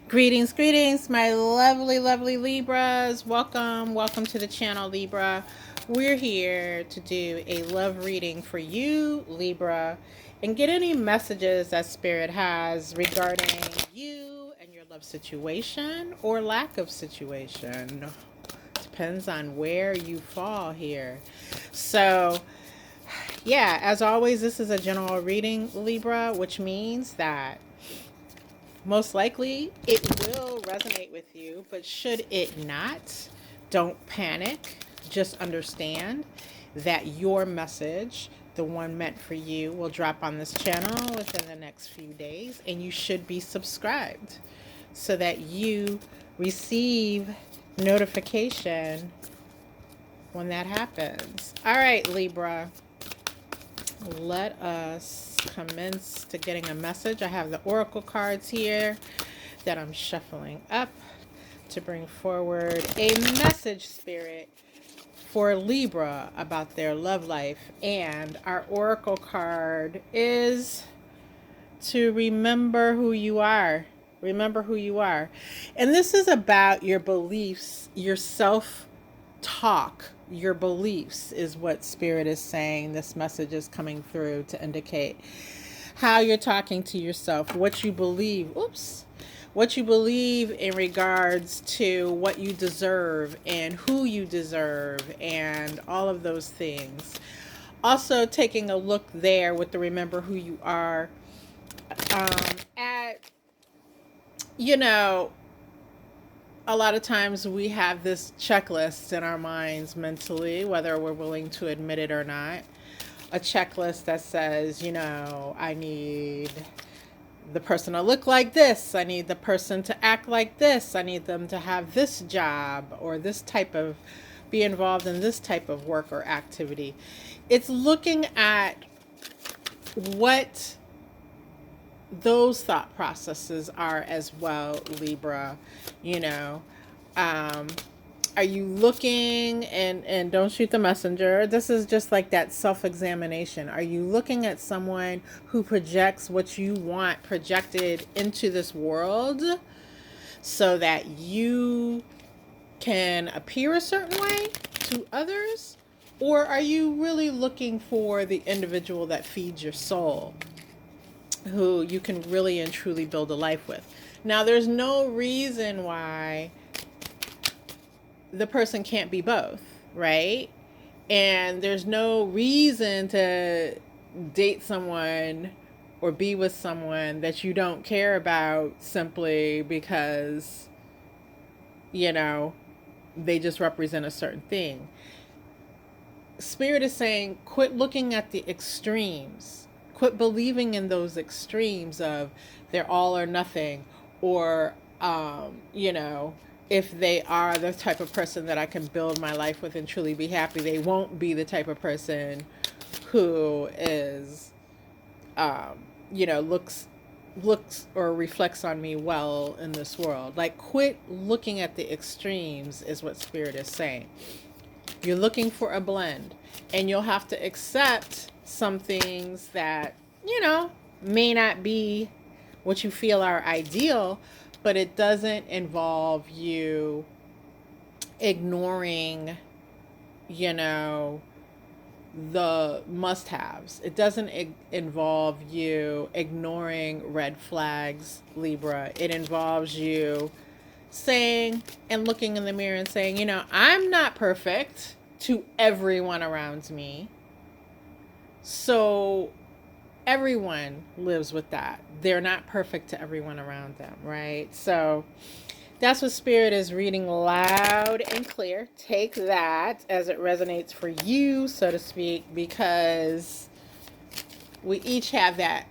Greetings, greetings, my lovely, lovely Libras. Welcome to the channel, Libra. We're here to do a love reading for you, Libra, and get any messages that Spirit has regarding you and your love situation or lack of situation. Depends on where you fall here. So, yeah, as always, this is a general reading, Libra, which means that most likely it will resonate with you, but should it not, don't panic. Just understand that your message, the one meant for you, will drop on this channel within the next few days, and you should be subscribed so that you receive notification when that happens. All right, Libra, let us commence to getting a message. I have the oracle cards here that I'm shuffling up to bring forward a message, Spirit, for Libra about their love life. And our oracle card is to remember who you are. Remember who you are. And this is about your beliefs, your self talk. Your beliefs is what Spirit is saying. This message is coming through to indicate how you're talking to yourself, what you believe. What you believe in regards to what you deserve and who you deserve and all of those things. Also taking a look there with the remember who you are at, you know, a lot of times we have this checklist in our minds mentally, whether we're willing to admit it or not. A checklist that says, I need the person to look like this. I need the person to act like this. I need them to have this job or this type of, be involved in this type of work or activity. It's looking at what those thought processes are as well, Libra. you know um are you looking, and don't shoot the messenger, this is just like that self-examination. Are you looking at someone who projects what you want projected into this world so that you can appear a certain way to others? Or are you really looking for the individual that feeds your soul, who you can really and truly build a life with? Now, there's no reason why the person can't be both, right? And there's no reason to date someone or be with someone that you don't care about simply because, they just represent a certain thing. Spirit is saying, quit looking at the extremes. Quit believing in those extremes of they're all or nothing, or, if they are the type of person that I can build my life with and truly be happy, they won't be the type of person who is, looks or reflects on me well in this world. Like, quit looking at the extremes is what Spirit is saying. You're looking for a blend, and you'll have to accept some things that, may not be what you feel are ideal, but it doesn't involve you ignoring, the must-haves. It doesn't involve you ignoring red flags, Libra. It involves you saying and looking in the mirror and saying, I'm not perfect to everyone around me. So everyone lives with that. They're not perfect to everyone around them, right? So that's what Spirit is reading loud and clear. Take that as it resonates for you, so to speak, because we each have that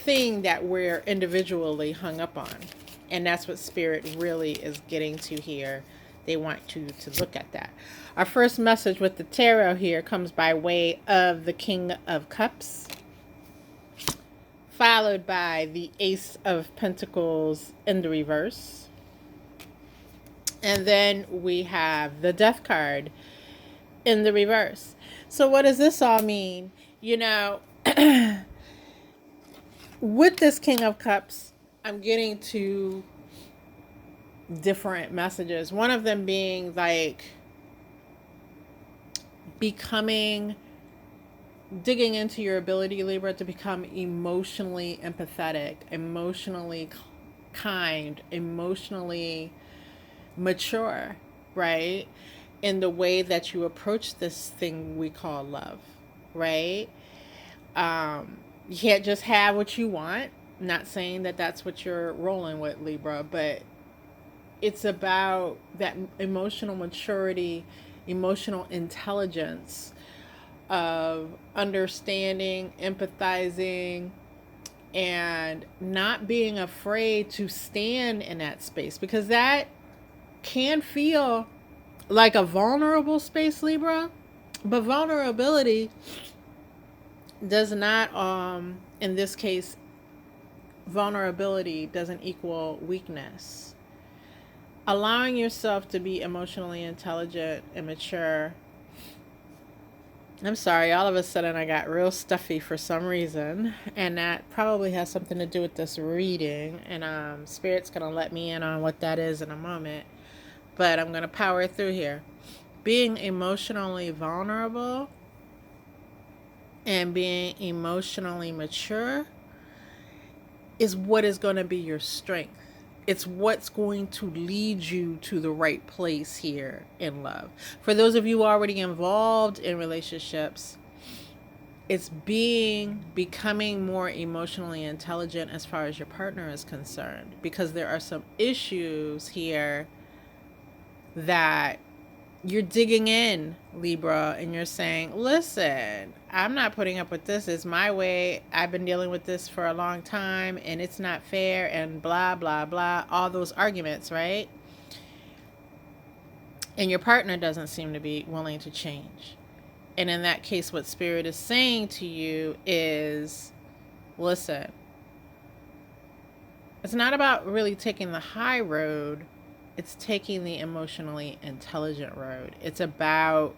thing that we're individually hung up on. And that's what Spirit really is getting to here. They want you to look at that. Our first message with the tarot here comes by way of the King of Cups, followed by the Ace of Pentacles in the reverse. And then we have the Death card in the reverse. So what does this all mean? With this King of Cups, I'm getting to different messages. One of them being like becoming, digging into your ability, Libra, to become emotionally empathetic, emotionally kind, emotionally mature, right? In the way that you approach this thing we call love, right? You can't just have what you want. Not saying that that's what you're rolling with, Libra, but it's about that emotional maturity, emotional intelligence of understanding, empathizing, and not being afraid to stand in that space, because that can feel like a vulnerable space, Libra. But vulnerability does not, in this case, vulnerability doesn't equal weakness. Allowing yourself to be emotionally intelligent and mature. I'm sorry, all of a sudden I got real stuffy for some reason, and that probably has something to do with this reading, and Spirit's going to let me in on what that is in a moment, but I'm going to power through here. Being emotionally vulnerable and being emotionally mature is what is going to be your strength. It's what's going to lead you to the right place here in love. For those of you already involved in relationships, it's becoming more emotionally intelligent as far as your partner is concerned, because there are some issues here that you're digging in, Libra, and you're saying, listen, I'm not putting up with this. It's my way. I've been dealing with this for a long time, and it's not fair, and blah, blah, blah. All those arguments, right? And your partner doesn't seem to be willing to change. And in that case, what Spirit is saying to you is, listen, it's not about really taking the high road. It's taking the emotionally intelligent road. It's about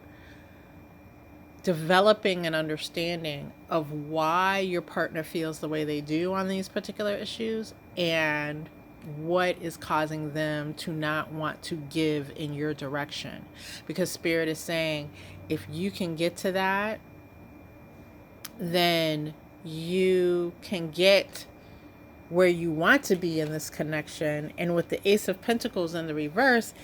developing an understanding of why your partner feels the way they do on these particular issues, and what is causing them to not want to give in your direction. Because Spirit is saying, if you can get to that, then you can get where you want to be in this connection. And with the Ace of Pentacles in the reverse,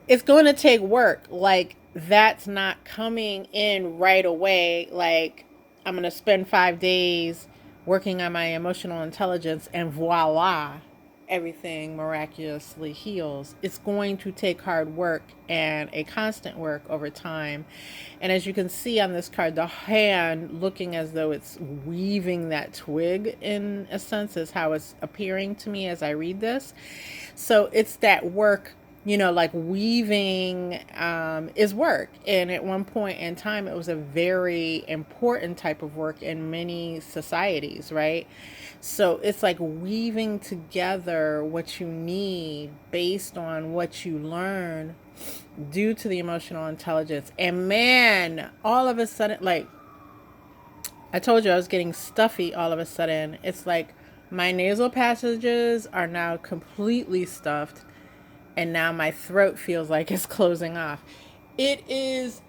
it's going to take work. Like, that's not coming in right away. Like, I'm going to spend 5 days working on my emotional intelligence and voila, everything miraculously heals. It's going to take hard work and a constant work over time. And as you can see on this card, the hand looking as though it's weaving that twig, in a sense, is how it's appearing to me as I read this. So it's that work, like weaving is work. And at one point in time, it was a very important type of work in many societies, right? So it's like weaving together what you need based on what you learn due to the emotional intelligence. And man, all of a sudden, like I told you, I was getting stuffy all of a sudden. It's like my nasal passages are now completely stuffed, and now my throat feels like it's closing off. It is,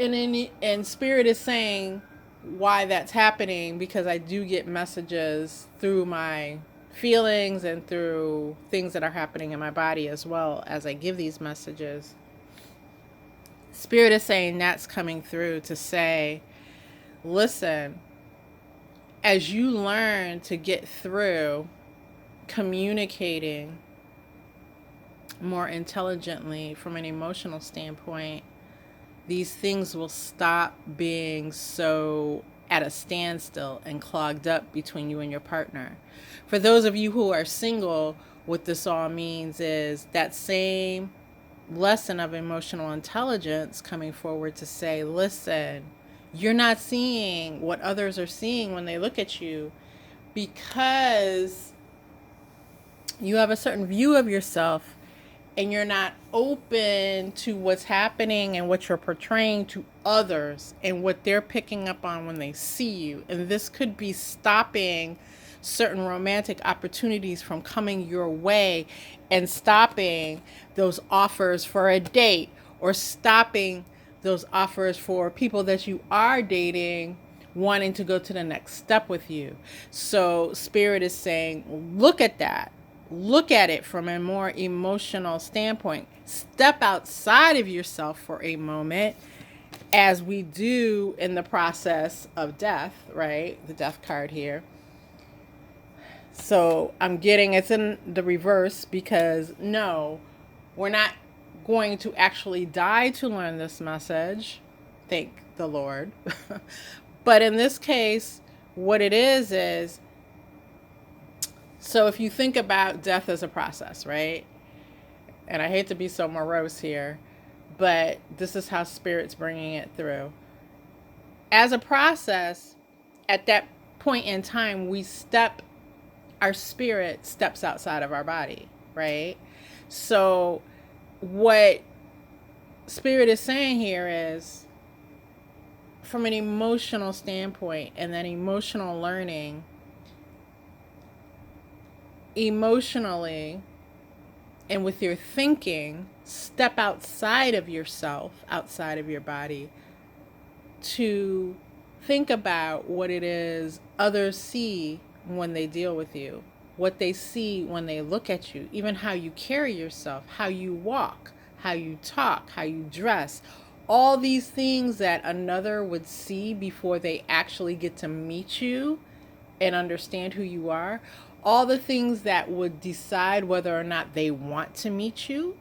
and Spirit is saying why that's happening, because I do get messages through my feelings and through things that are happening in my body as well as I give these messages. Spirit is saying that's coming through to say, listen, as you learn to get through communicating more intelligently from an emotional standpoint, these things will stop being so at a standstill and clogged up between you and your partner. For those of you who are single, what this all means is that same lesson of emotional intelligence coming forward to say, listen, you're not seeing what others are seeing when they look at you, because you have a certain view of yourself and you're not open to what's happening and what you're portraying to others and what they're picking up on when they see you. And this could be stopping certain romantic opportunities from coming your way and stopping those offers for a date, or stopping those offers for people that you are dating wanting to go to the next step with you. So Spirit is saying, look at that. Look at it from a more emotional standpoint. Step outside of yourself for a moment, as we do in the process of death, right? The death card here. So I'm getting it's in the reverse, because no, we're not going to actually die to learn this message. Thank the Lord. But in this case, what it is, so if you think about death as a process, right? And I hate to be so morose here, but this is how Spirit's bringing it through. As a process, at that point in time, our spirit steps outside of our body, right? So what Spirit is saying here is, from an emotional standpoint, and then emotional learning, emotionally and with your thinking, step outside of yourself, outside of your body, to think about what it is others see when they deal with you, what they see when they look at you, even how you carry yourself, how you walk, how you talk, how you dress. All these things that another would see before they actually get to meet you and understand who you are. All the things that would decide whether or not they want to meet you,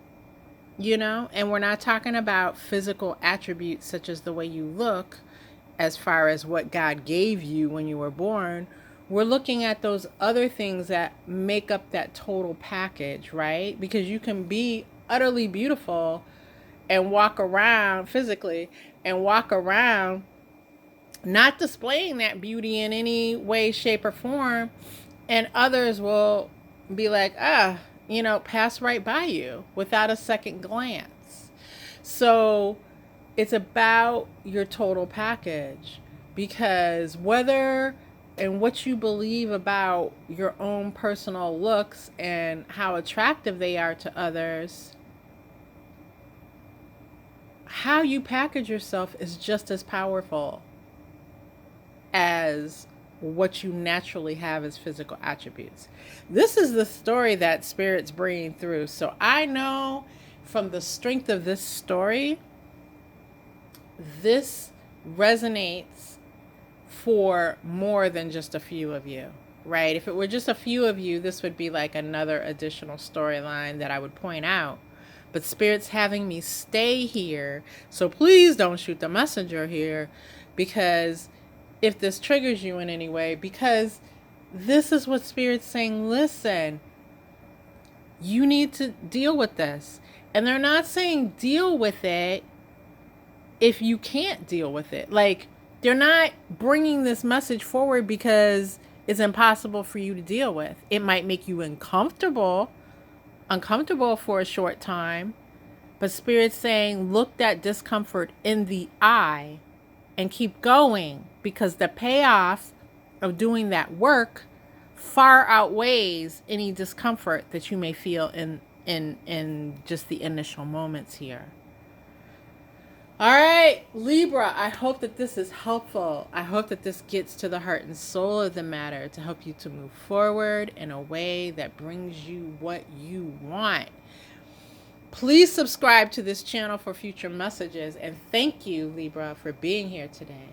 and we're not talking about physical attributes such as the way you look, as far as what God gave you when you were born. We're looking at those other things that make up that total package, right? Because you can be utterly beautiful and walk around physically and walk around not displaying that beauty in any way, shape, or form. And others will be like, pass right by you without a second glance. So it's about your total package, because whether and what you believe about your own personal looks and how attractive they are to others, how you package yourself is just as powerful as what you naturally have as physical attributes. This is the story that Spirit's bringing through. So I know from the strength of this story, this resonates for more than just a few of you, right? If it were just a few of you, this would be like another additional storyline that I would point out. But Spirit's having me stay here. So please don't shoot the messenger here, because if this triggers you in any way, because this is what Spirit's saying, listen, you need to deal with this. And they're not saying deal with it if you can't deal with it. Like, they're not bringing this message forward because it's impossible for you to deal with. It might make you uncomfortable for a short time, but Spirit's saying, look that discomfort in the eye and keep going, because the payoff of doing that work far outweighs any discomfort that you may feel in just the initial moments here. All right, Libra, I hope that this is helpful. I hope that this gets to the heart and soul of the matter to help you to move forward in a way that brings you what you want. Please subscribe to this channel for future messages. And thank you, Libra, for being here today.